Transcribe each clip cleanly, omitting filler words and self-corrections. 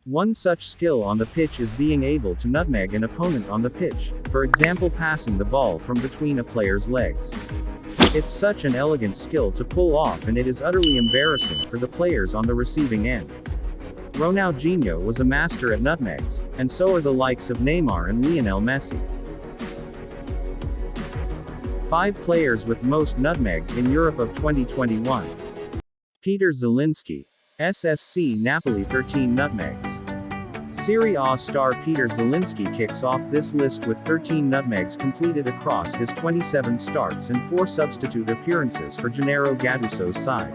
One such skill on the pitch is being able to nutmeg an opponent on the pitch, for example passing the ball from between a player's legs. It's such an elegant skill to pull off, and it is utterly embarrassing for the players on the receiving end. Ronaldinho was a master at nutmegs, and so are the likes of Neymar and Lionel Messi. 5 players with most nutmegs in Europe of 2021. Peter Zielinski. SSC Napoli 13 nutmegs. Serie A star Peter Zielinski kicks off this list with 13 nutmegs completed across his 27 starts and 4 substitute appearances for Gennaro Gattuso's side.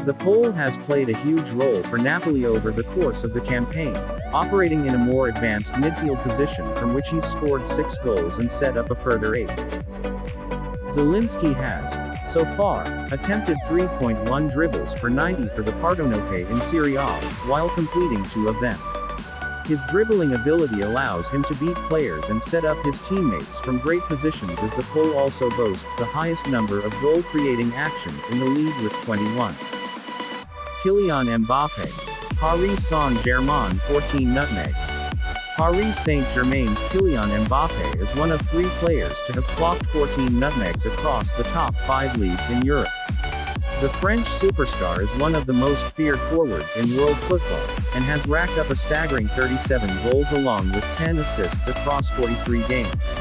The Pole has played a huge role for Napoli over the course of the campaign, operating in a more advanced midfield position from which he's scored 6 goals and set up a further 8. Zielinski has, so far, attempted 3.1 dribbles for 90 for the Partonope in Serie A, while completing 2 of them. His dribbling ability allows him to beat players and set up his teammates from great positions, as the Pole also boasts the highest number of goal-creating actions in the league with 21. Kylian Mbappe. Paris Saint-Germain 14 nutmegs. Paris Saint-Germain's Kylian Mbappe is one of 3 players to have clocked 14 nutmegs across the top 5 leagues in Europe. The French superstar is one of the most feared forwards in world football, and has racked up a staggering 37 goals along with 10 assists across 43 games.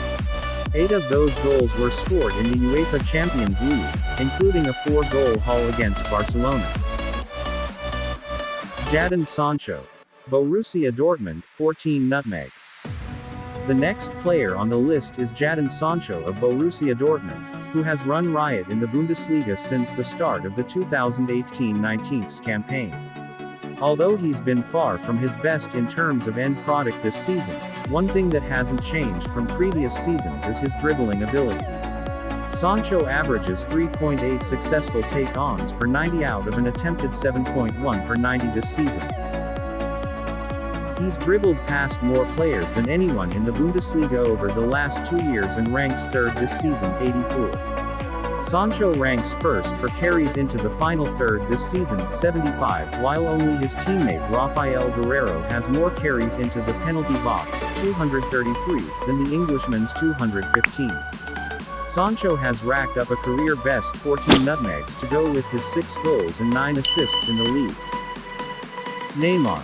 8 of those goals were scored in the UEFA Champions League, including a 4-goal haul against Barcelona. Jadon Sancho. Borussia Dortmund, 14 nutmegs. The next player on the list is Jadon Sancho of Borussia Dortmund, who has run riot in the Bundesliga since the start of the 2018-19 campaign. Although he's been far from his best in terms of end product this season, one thing that hasn't changed from previous seasons is his dribbling ability. Sancho averages 3.8 successful take-ons per 90 out of an attempted 7.1 per 90 this season. He's dribbled past more players than anyone in the Bundesliga over the last 2 years and ranks 3rd this season, 84. Sancho ranks 1st for carries into the final third this season, 75, while only his teammate Rafael Guerreiro has more carries into the penalty box, 233, than the Englishman's 215. Sancho has racked up a career-best 14 nutmegs to go with his 6 goals and 9 assists in the league. Neymar.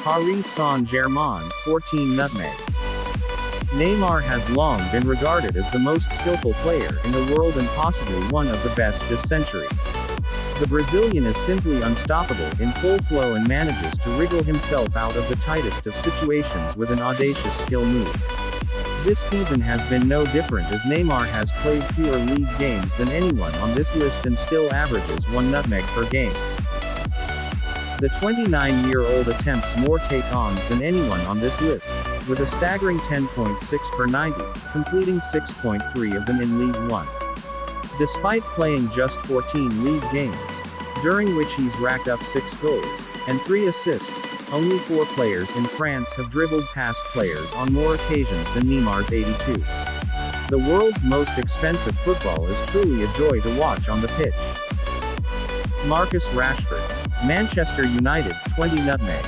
Paris Saint-Germain, 14 nutmegs. Neymar has long been regarded as the most skillful player in the world and possibly one of the best this century. The Brazilian is simply unstoppable in full flow and manages to wriggle himself out of the tightest of situations with an audacious skill move. This season has been no different, as Neymar has played fewer league games than anyone on this list and still averages 1 nutmeg per game. The 29-year-old attempts more take-ons than anyone on this list, with a staggering 10.6 per 90, completing 6.3 of them in League One. Despite playing just 14 league games, during which he's racked up 6 goals and 3 assists, only 4 players in France have dribbled past players on more occasions than Neymar's 82. The world's most expensive football is truly a joy to watch on the pitch. Marcus Rashford. Manchester United, 20 nutmegs.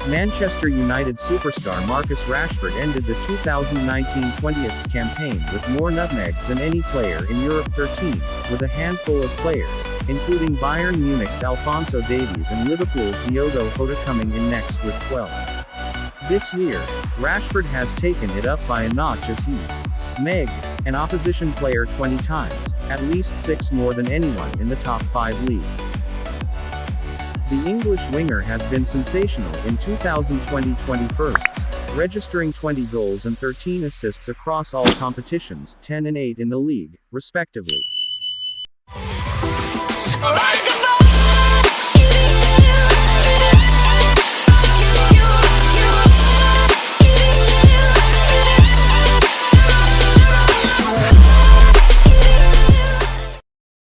Manchester United superstar Marcus Rashford ended the 2019-20 campaign with more nutmegs than any player in Europe, 13, with a handful of players, including Bayern Munich's Alphonso Davies and Liverpool's Diogo Jota coming in next with 12. This year, Rashford has taken it up by a notch as he's megged an opposition player 20 times, at least 6 more than anyone in the top 5 leagues. The English winger has been sensational in 2020-21, registering 20 goals and 13 assists across all competitions, 10 and 8 in the league, respectively.